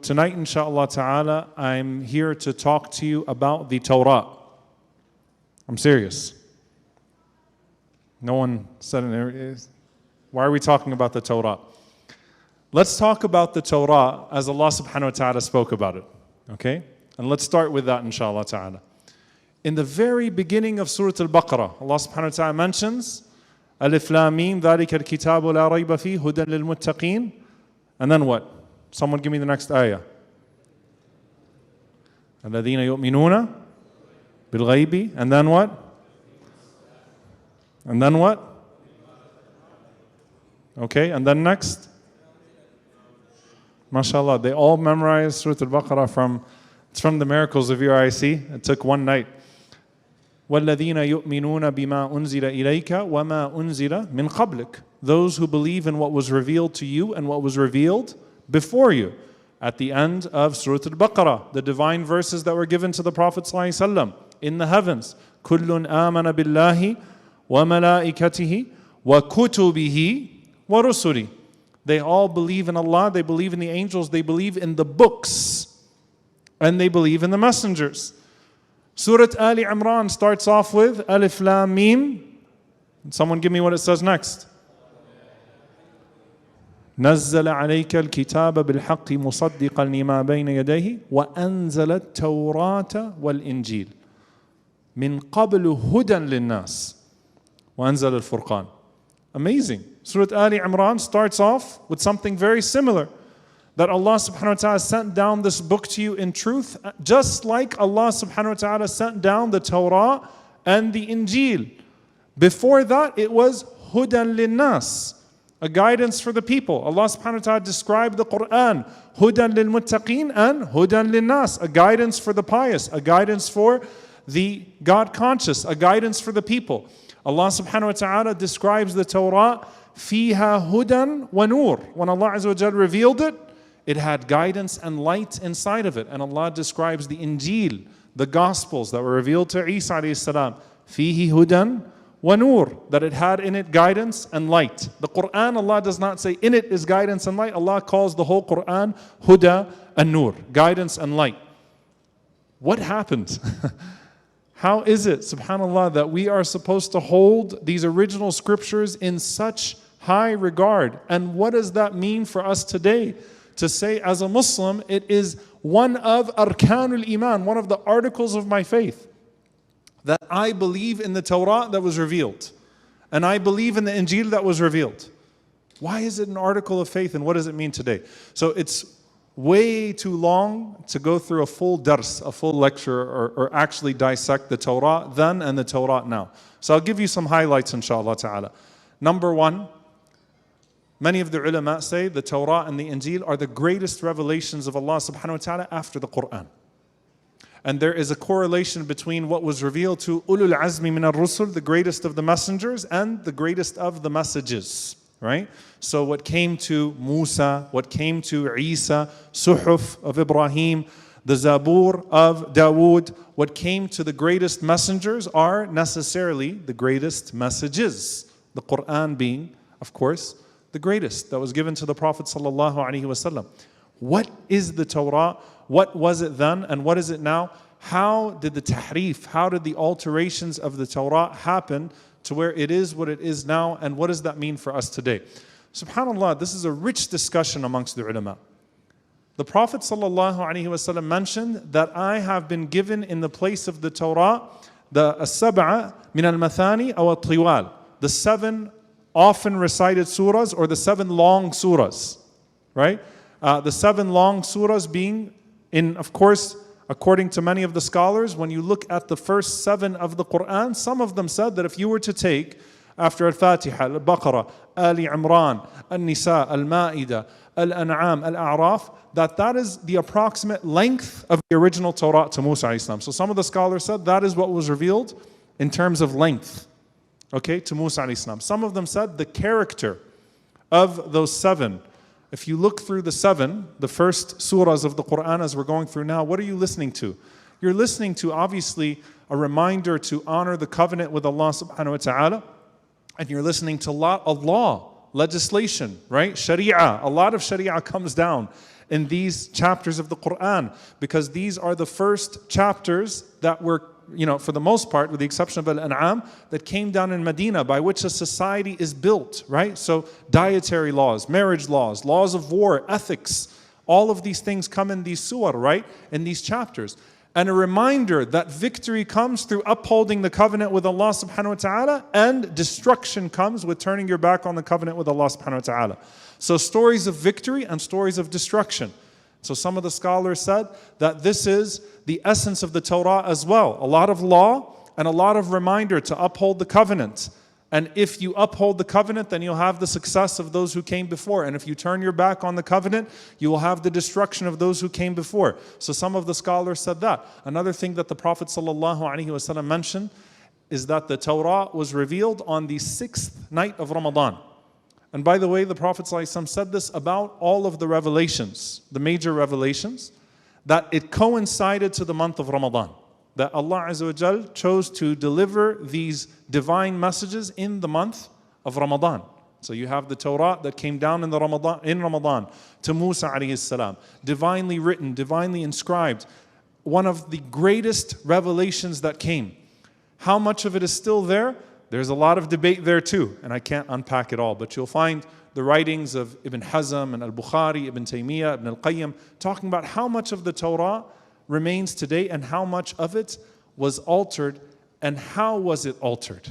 tonight, inshallah ta'ala, I'm here to talk to you about the Torah. I'm serious. No one said it. Why are we talking about the Torah? Let's talk about the Torah as Allah subhanahu wa ta'ala spoke about it. Okay? And let's start with that, inshallah ta'ala. In the very beginning of Surah Al-Baqarah, Allah subhanahu wa ta'ala mentions Alif Lam Mim, ذَلِكَ الْكِتَابُ لَا رَيْبَ فِيهِ هُدًى لِلْمُتَّقِينَ. And then what? Someone give me the next ayah. الَّذِينَ يُؤْمِنُونَ بِالْغَيْبِ. And then what? And then what? Okay, and then next? MashaAllah, they all memorized Surah Al-Baqarah it's from the miracles of your IC. It took one night. وَالَّذِينَ يُؤْمِنُونَ بِمَا أُنزِلَ إِلَيْكَ وَمَا أُنزِلَ مِنْ قَبْلِكَ. Those who believe in what was revealed to you and what was revealed before you. At the end of Surah Al-Baqarah, the divine verses that were given to the Prophet ﷺ in the heavens. كُلٌّ آمَنَ بِاللَّهِ وَمَلَائِكَتِهِ وَكُتُبِهِ وَرُسُلِهِ. They all believe in Allah, they believe in the angels, they believe in the books, and they believe in the messengers. Surah Ali Imran starts off with Alif Lam Mim. Someone give me what it says next. نزل عليك الكتاب بالحق مصدقا لما بين يديه وأنزل التوراة والإنجيل من قبل هدى للناس وأنزل الفرقان. Amazing. Surah Ali Imran starts off with something very similar. That Allah subhanahu wa ta'ala sent down this book to you in truth, just like Allah subhanahu wa ta'ala sent down the Torah and the Injil. Before that, it was hudan linnas, a guidance for the people. Allah subhanahu wa ta'ala described the Quran, hudan lil muttaqeen and hudan linnas, a guidance for the pious, a guidance for the God conscious, a guidance for the people. Allah subhanahu wa ta'ala describes the Torah, fiha hudan wa nur. When Allah azza wa jal revealed it, it had guidance and light inside of it. And Allah describes the Injil, the Gospels that were revealed to Isa alayhi salam. Fihi hudan wa nur. That it had in it guidance and light. The Quran, Allah does not say in it is guidance and light. Allah calls the whole Quran huda and nur. Guidance and light. What happened? How is it, subhanAllah, that we are supposed to hold these original scriptures in such high regard? And what does that mean for us today? To say as a Muslim, it is one of arkanul iman, one of the articles of my faith, that I believe in the Torah that was revealed, and I believe in the Injil that was revealed. Why is it an article of faith, and what does it mean today? So it's way too long to go through a full dars, a full lecture, or actually dissect the Torah then and the Torah now. So I'll give you some highlights, inshallah ta'ala. Number one, many of the ulama say the Torah and the Injil are the greatest revelations of Allah subhanahu wa ta'ala after the Quran. And there is a correlation between what was revealed to ulul azmi min ar-rusul, the greatest of the messengers, and the greatest of the messages. Right? So what came to Musa, what came to Isa, Suhuf of Ibrahim, the Zabur of Dawood, what came to the greatest messengers are necessarily the greatest messages. The Quran being, of course, the greatest that was given to the Prophet sallallahu alaihi wasallam. What is the Torah? What was it then and what is it now? How did the tahrif, how did the alterations of the Torah happen to where it is what it is now, and what does that mean for us today? SubhanAllah, this is a rich discussion amongst the ulama. The Prophet ﷺ mentioned that I have been given in the place of the Torah the as-sab'a min al-mathani aw at-tiwal, the 7 often recited surahs or the 7 long surahs, right? The 7 long surahs being in, of course, according to many of the scholars, when you look at the first 7 of the Quran, some of them said that if you were to take after Al-Fatiha, Al-Baqarah, Ali Imran, Al-Nisa, Al-Ma'idah, Al-An'am, Al-A'raf, that is the approximate length of the original Torah to Musa alayhi salam. So some of the scholars said that is what was revealed in terms of length, okay, to Musa alayhi salam. Some of them said the character of those 7. If you look through the 7, the first surahs of the Quran as we're going through now, what are you listening to? You're listening to obviously a reminder to honor the covenant with Allah subhanahu wa ta'ala, and you're listening to a lot of law, legislation, right? Sharia, a lot of Sharia comes down. in these chapters of the Quran, because these are the first chapters that were, for the most part, with the exception of Al-An'am, that came down in Medina, by which a society is built, right? So dietary laws, marriage laws, laws of war, ethics, all of these things come in these surah, right? In these chapters. And a reminder that victory comes through upholding the covenant with Allah subhanahu wa ta'ala, and destruction comes with turning your back on the covenant with Allah subhanahu wa ta'ala. So stories of victory and stories of destruction. So some of the scholars said that this is the essence of the Torah as well. A lot of law and a lot of reminder to uphold the covenant. And if you uphold the covenant, then you'll have the success of those who came before. And if you turn your back on the covenant, you will have the destruction of those who came before. So some of the scholars said that. Another thing that the Prophet ﷺ mentioned is that the Torah was revealed on the 6th night of Ramadan. And by the way, the Prophet ﷺ said this about all of the revelations, the major revelations, that it coincided to the month of Ramadan. That Allah Azza wa Jal chose to deliver these divine messages in the month of Ramadan. So you have the Torah that came down in Ramadan to Musa alayhi salam, divinely written, divinely inscribed, one of the greatest revelations that came. How much of it is still there? There's a lot of debate there too, and I can't unpack it all, but you'll find the writings of Ibn Hazm and Al-Bukhari, Ibn Taymiyyah, Ibn Al-Qayyim, talking about how much of the Torah remains today and how much of it was altered and how was it altered.